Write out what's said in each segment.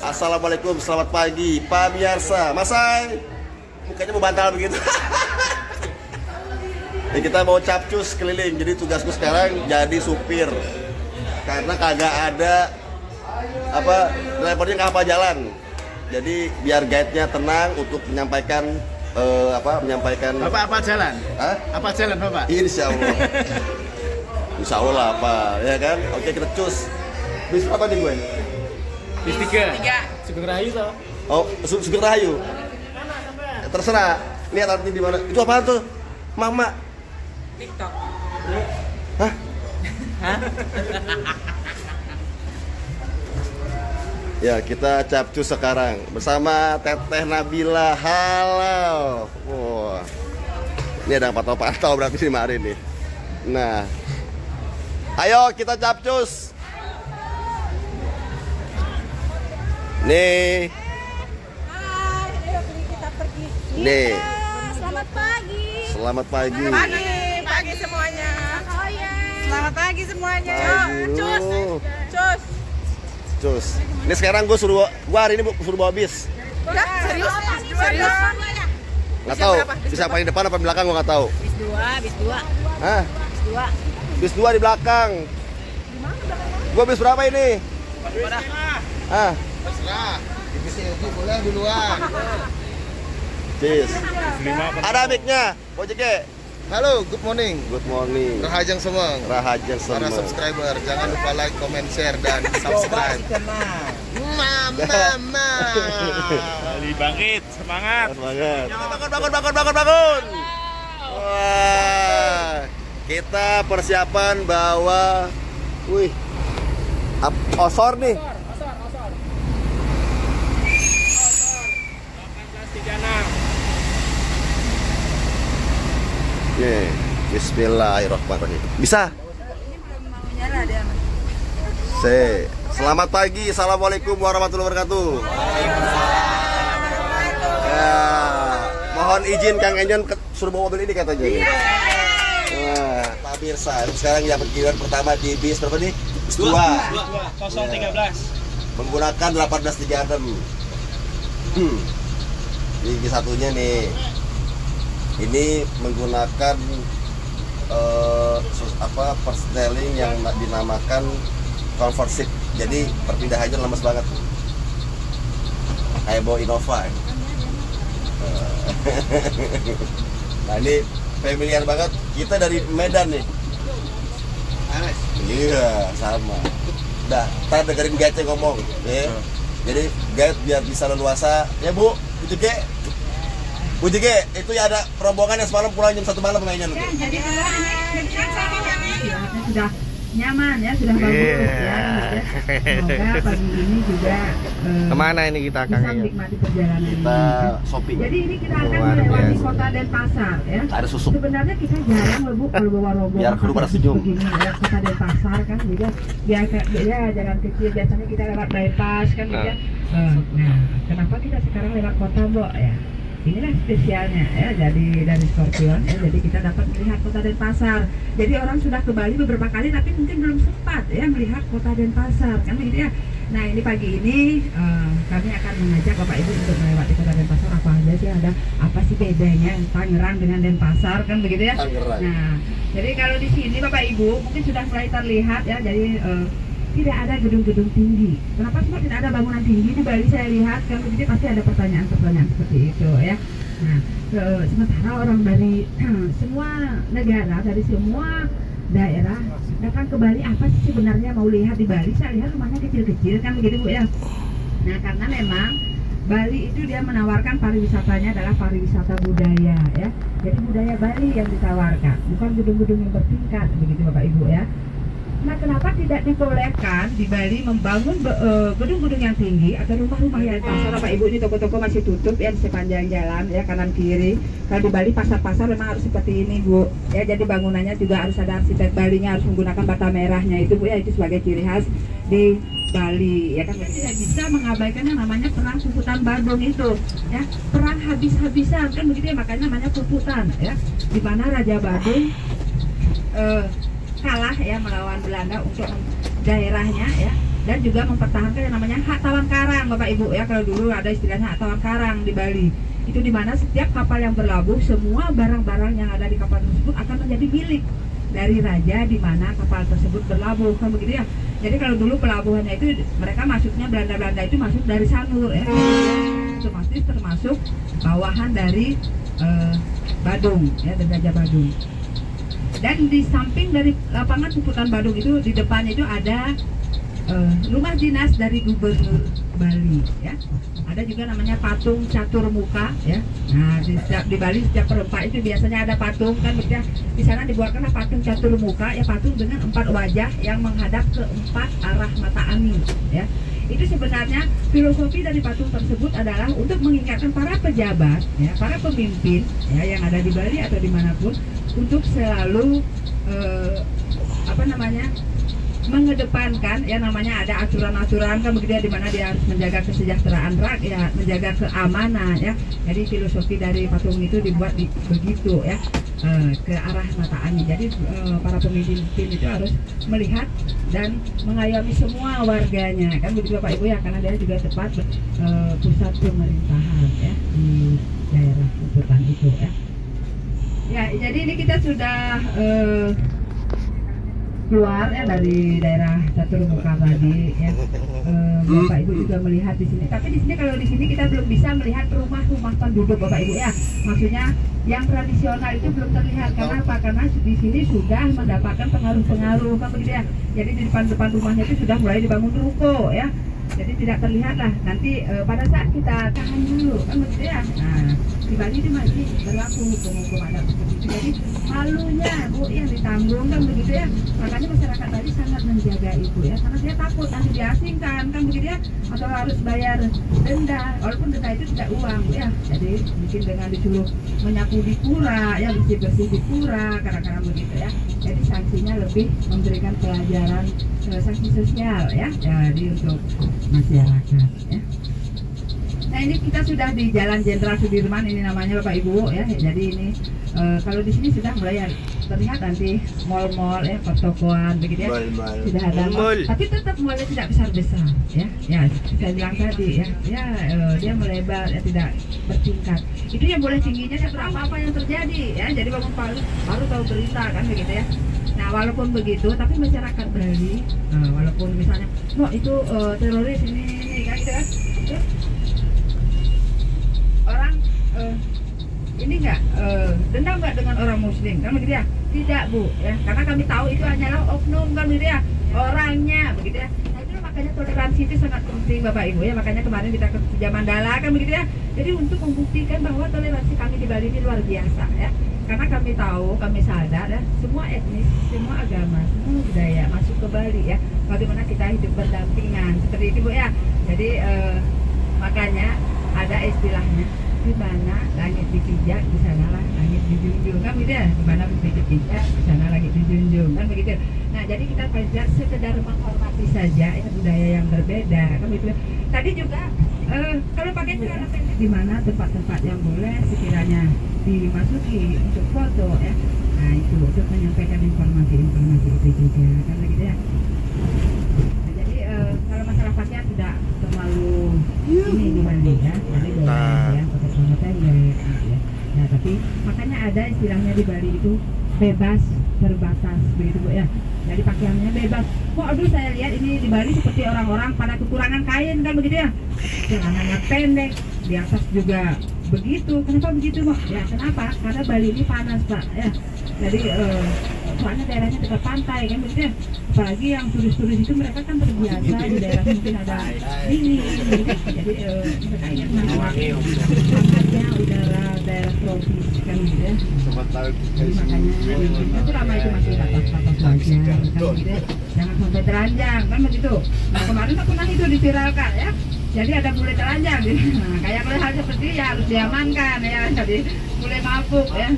Assalamualaikum, selamat pagi Pak Biarsa. Masai mukanya mau bantal begitu. Ya, kita mau capcus keliling. Jadi tugasku sekarang jadi supir. Karena kagak ada drivernya nggak hafal jalan. Jadi biar guide-nya tenang untuk menyampaikan menyampaikan apa jalan? Hah? Apa jalan Bapak? Insya Allah. Insya Allah lah apa, ya kan? Oke, kita cus. Bis apa nih gue? Bis 3. Sugeng Rahayu toh. Oh, Sugeng Rahayu. Terserah. Lihat nanti di mana. Itu apaan tuh? Mama. TikTok. Hah? Ya, kita capcus sekarang bersama Teteh Nabila. Halo. Wah. Ini ada pantau-pantau berarti di kemarin nih. Nah. Ayo kita capcus. Nih. Hai, ayo kita pergi. Nih. Selamat pagi. Selamat pagi. Pagi semuanya. Oh ya. Selamat pagi semuanya. Cus. Cus. Cus. Ini sekarang gue hari ini suruh bawa bis. Udah, serius? Serius? Nggak tahu. Bisa paling depan apa belakang gue nggak tahu. Bis 2. Hah? Bis 2. Bis 2 di belakang. Gue bis berapa ini? Ah. Terserah. Bis itu boleh duluan. Cis. Ada mic-nya. Bojeke. Halo, good morning. Good morning. Rahajang semua. Rahajang Para semua. subscriber, jangan lupa like, comment, share dan subscribe. Mama. Ali bangkit, semangat. Semangat. Bangun. Wah. Kita persiapan bawa osor nih. Oke, bismillahirrahmanirrahim. Bisa? Selamat pagi, assalamualaikum warahmatullahi wabarakatuh. Ya, mohon izin Kang Enjon suruh bawa mobil ini katanya. Wah, Pak Birsa, sekarang yang giliran pertama di bis berapa nih? Bis 2. 013. Menggunakan 1836. Ini satunya nih. Ini menggunakan persneling yang dinamakan comfort seat. Jadi perpindahannya lemes banget. Kayak bawa Innova. Nah, ini familiar banget. Kita dari Medan nih. Iya, sama. Udah, ntar dengerin guide ngomong, ya. Jadi guide biar bisa leluasa. Ya Bu, itu ge. Bu Jige, itu ya ada rombongan yang semalam pulang jam 1 malam kayaknya. Ya, jadi sudah nyaman ya, sudah bagus ya. Semoga pagi ini juga Kemana ini kita bisa Kang Enjon? menikmati perjalanan Kita ini. shopping. Jadi ini kita akan Luar melewati biasa. kota Denpasar ya. Ada susuk. Sebenarnya kita jarang loh Bu kalau bawa rombongan Biar kru pada senyum. begini ya, kota Denpasar kan juga ya jalan kecil biasanya kita lewat bypass kan gitu ya. Nah, kenapa kita sekarang lewat kota Mbok ya? Inilah spesialnya ya, jadi dari Scorpion ya, jadi kita dapat melihat kota Denpasar. Jadi orang sudah ke Bali beberapa kali tapi mungkin belum sempat ya melihat kota Denpasar kan begitu ya. Nah, ini pagi ini kami akan mengajak Bapak Ibu untuk melewati kota Denpasar. Apa aja sih, ada apa sih bedanya Tangerang dengan Denpasar kan begitu ya. Tangerang. Nah, jadi kalau di sini Bapak Ibu mungkin sudah mulai terlihat ya, jadi tidak ada gedung-gedung tinggi. Kenapa sih tidak ada bangunan tinggi di Bali? Saya lihat kan begitu pasti ada pertanyaan-pertanyaan seperti itu ya. Nah, sementara orang dari semua negara, dari semua daerah datang ke Bali, apa sih sebenarnya mau lihat di Bali? Saya lihat rumahnya kecil-kecil kan begitu Bu ya. Nah, karena memang Bali itu dia menawarkan pariwisatanya adalah pariwisata budaya ya. Jadi budaya Bali yang ditawarkan, bukan gedung-gedung yang bertingkat begitu Bapak Ibu ya. Nah, kenapa tidak dibolehkan di Bali membangun gedung-gedung yang tinggi atau rumah-rumah yang pasar? Bapak Ibu, ini toko-toko masih tutup ya di sepanjang jalan ya, kanan kiri. Kalau di Bali pasar-pasar memang harus seperti ini Bu ya, jadi bangunannya juga harus ada arsitek Balinya, harus menggunakan bata merahnya itu Bu ya, itu sebagai ciri khas di Bali ya kan. Tidak bisa mengabaikan yang namanya perang Puputan Bandung itu ya, perang habis-habisan kan begitu ya, makanya namanya Puputan ya, di mana Raja Badung kalah ya melawan Belanda untuk daerahnya ya, dan juga mempertahankan yang namanya hak tawar karang Bapak Ibu ya. Kalau dulu ada istilahnya hak tawar karang di Bali, itu dimana setiap kapal yang berlabuh, semua barang-barang yang ada di kapal tersebut akan menjadi milik dari raja di mana kapal tersebut berlabuh, kan begitu ya. Jadi kalau dulu pelabuhannya itu mereka masuknya Belanda itu masuk dari Sanur ya, otomatis termasuk bawahan dari Badung ya, Raja Badung. Dan di samping dari lapangan Puputan Badung itu, di depannya itu ada rumah dinas dari Gubernur Bali ya. Ada juga namanya patung catur muka ya. Nah, di Bali setiap perempat itu biasanya ada patung, kan begitu. Di sana dibuatkanlah patung catur muka ya, patung dengan 4 wajah yang menghadap ke 4 arah mata angin ya. Itu sebenarnya filosofi dari patung tersebut adalah untuk mengingatkan para pejabat ya, para pemimpin ya yang ada di Bali atau dimanapun, untuk selalu mengedepankan yang namanya ada aturan-aturan, kan begitu ya, di mana dia harus menjaga kesejahteraan rakyat, menjaga keamanan ya. Jadi filosofi dari patung itu dibuat begitu ya, ke arah mata angin. Jadi para pemimpin itu harus melihat dan mengayomi semua warganya, kan begitu Bapak Ibu ya, karena dia juga tepat pusat pemerintahan ya di daerah Puputan itu ya. Ya, jadi ini kita sudah keluar ya dari daerah Catur Muka tadi ya. Bapak Ibu juga melihat di sini. Tapi di sini, kalau di sini kita belum bisa melihat rumah-rumah penduduk Bapak Ibu ya. Maksudnya yang tradisional itu belum terlihat. Karena apa? Karena di sini sudah mendapatkan pengaruh-pengaruh, kan begitu ya. Jadi di depan rumahnya itu sudah mulai dibangun ruko ya. Jadi tidak terlihat lah. Nanti pada saat kita tahan dulu, kan begitu ya. Nah, di Bali itu masih berlaku hukum-hukum adat seperti itu. Jadi malunya Bu yang ditanggung, kan begitu ya. Makanya masyarakat Bali sangat menjaga itu ya, karena dia takut nanti diasingkan, kan begitu ya, atau harus bayar denda, walaupun denda itu tidak uang Bu ya. Jadi mungkin dengan disuruh menyapu di pura ya, bersih-bersih di pura, kadang-kadang begitu ya. Jadi sanksinya lebih memberikan pelajaran, sanksi sosial ya, jadi untuk masyarakat ya. Nah, ini kita sudah di Jalan Jenderal Sudirman, ini namanya Bapak Ibu ya. Jadi ini kalau di sini sudah mulai terlihat nanti mall-mall ya, pertokoan begitu ya. Sudah ada mall, tapi tetap mallnya tidak besar-besar ya. Ya, saya bilang tadi ya. Ya, dia melebar ya, tidak bertingkat. Itu yang boleh tingginya ya, berapa apa yang terjadi ya. Jadi bangun baru tahu berita, kan begitu ya. Nah, walaupun begitu, tapi masyarakat Bali, walaupun misalnya, itu teroris ini kan gitu kan. Orang ini enggak dendam enggak dengan orang Muslim, kan begitu ya? Tidak Bu ya, karena kami tahu itu hanyalah oknum, kan begitu ya, orangnya begitu ya. Nah, itu makanya toleransi itu sangat penting Bapak Ibu ya. Makanya kemarin kita ke Mandala, kan begitu ya. Jadi untuk membuktikan bahwa toleransi kami di Bali ini luar biasa ya. Karena kami tahu, kami sadar ya, semua etnis, semua agama, semua budaya masuk ke Bali ya. Bagaimana kita hidup berdampingan seperti itu Bu ya. Jadi makanya ada istilahnya, di mana langit dipijak, di sanalah langit dijunjung, kan begitu ya. Di mana bumi dipijak, di sana langit dijunjung, kan begitu. Nah, jadi kita tidak sekedar menghormati saja ya budaya yang berbeda, kan begitu. Tadi juga kalau pakai celana pendek, di mana tempat-tempat yang boleh sekiranya dimasuki untuk foto ya. Nah, itu untuk menyampaikan informasi-informasi itu juga, kan begitu ya. Nah, jadi kalau masalah pakaian tidak terlalu ini di Bali ya, jadi boleh ya pakai celana pendek gitu ya. Nah, tapi makanya ada istilahnya di Bali itu bebas terbatas begitu Bu ya. Jadi pakaiannya bebas. Aduh, saya lihat ini di Bali seperti orang-orang pada kekurangan kain, kan begitu ya. Celananya pendek, di atas juga begitu. Kenapa begitu Pak? Ya kenapa? Karena Bali ini panas Pak ya. Jadi soalnya daerahnya dekat pantai, kan begitu ya. Apalagi yang turis-turis itu mereka kan terbiasa di daerah mungkin ada dingin gitu. Jadi mereka ingin menghangatnya udara daerah tropis, kan gitu ya. Jadi makanya itu lama itu masih batas-batas saja, kan gitu ya. Jangan sampai telanjang, kan begitu. Nah, kemarin aku pernah itu diviralkan ya. Jadi ada bule telanjang gitu. Nah, kayak hal seperti ya harus diamankan ya. Jadi bule mabuk ya.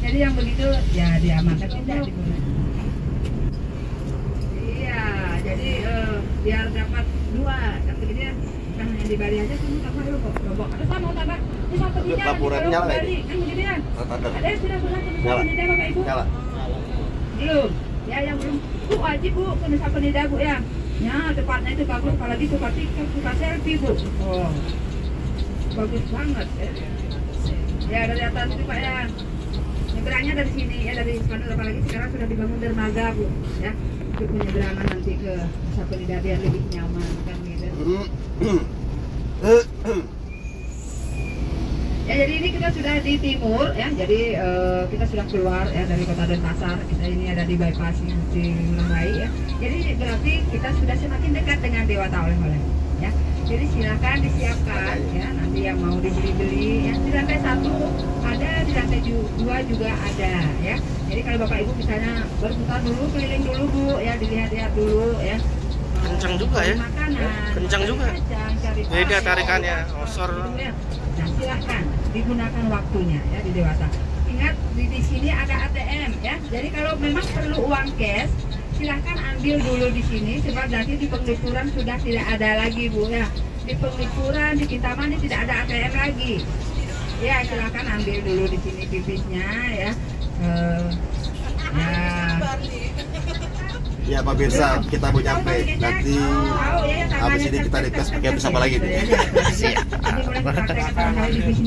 Jadi yang begitu ya diamankan, tidak dibunuh. Iya, jadi biar dapat dua, kan begitu ya. Bukan hanya di Bali aja, semua tambah kok. Lombok ada sama tambah. Ini satu tidak di Bali, kan begitu ya. Ada yang sudah pernah ke Nida Bapak Ibu? Belum. Ya, yang belum. Bu wajib Bu ke Nusa Penida Bu ya. Ya, tempatnya itu bagus, apalagi suka TikTok, suka selfie, Bu. Oh, bagus banget ya. Ya, dari atas itu Pak ya. Nyebrangnya dari sini ya, dari Spanduk, apalagi sekarang sudah dibangun dermaga, Bu. Ya, untuk penyeberangan nanti ke Sapelida biar lebih nyaman kan gitu. Ya, jadi ini kita sudah di timur ya, jadi kita sudah keluar ya dari Kota Denpasar. Kita ini ada di bypass di Lembai ya. Jadi berarti kita sudah semakin dekat dengan Dewata Oleh-oleh ya. Jadi silakan disiapkan ya, nanti yang mau dibeli-beli ya. Di lantai 1 ada, di lantai 2 juga ada ya. Jadi kalau Bapak Ibu misalnya berputar dulu, keliling dulu Bu ya, dilihat-lihat dulu ya. Kencang juga ya. Makanan, Kencang juga. cari Beda pasir, tarikannya, osor. ya. Nah, silahkan digunakan waktunya ya di Dewata. Ingat di sini ada ATM ya. Jadi kalau memang perlu uang cash, silahkan ambil dulu di sini sebab nanti di penglipuran sudah tidak ada lagi Bu ya. Di penglipuran di Kintamani tidak ada ATM lagi. Ya, silahkan ambil dulu di sini pipisnya ya. Ya. Ya pemirsa, kita mau nyampe. Nanti habis ini kita dites pakai bus apa lagi nih?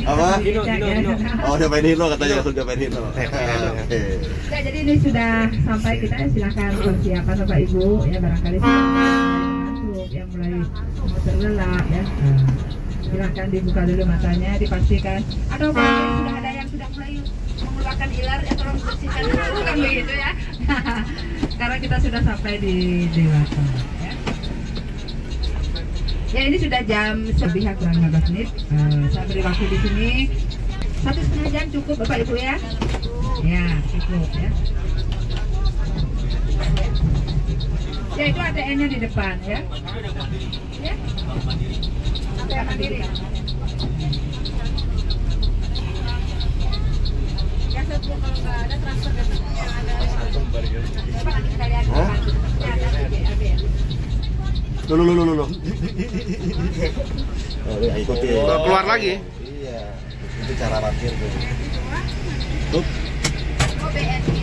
Apa? Oh, udah main Hino katanya, sudah main Hino. Oke. Ya, jadi ini sudah sampai, kita silakan persiapan Bapak Ibu ya, barangkali sudah masuk yang mulai mau terlelap ya. Silahkan dibuka dulu matanya, dipastikan. Atau sudah ada yang sudah mulai mengeluarkan ilar ya, tolong bersihkan dulu kan begitu ya. Karena kita sudah sampai di Dewata ya. Ya, ini sudah jam lebih kurang 15 menit. Saya beri waktu di sini 1,5 jam cukup Bapak Ibu ya. Ya, cukup ya. Ya, itu ATM-nya di depan ya. Ya. ATM mandiri. Ya, kalau nggak ada transfer ke yang ada. Coba nanti kita lihat. Lu. Ikuti. Keluar lagi. Iya. Itu cara parkir tuh. Tuh. OBS.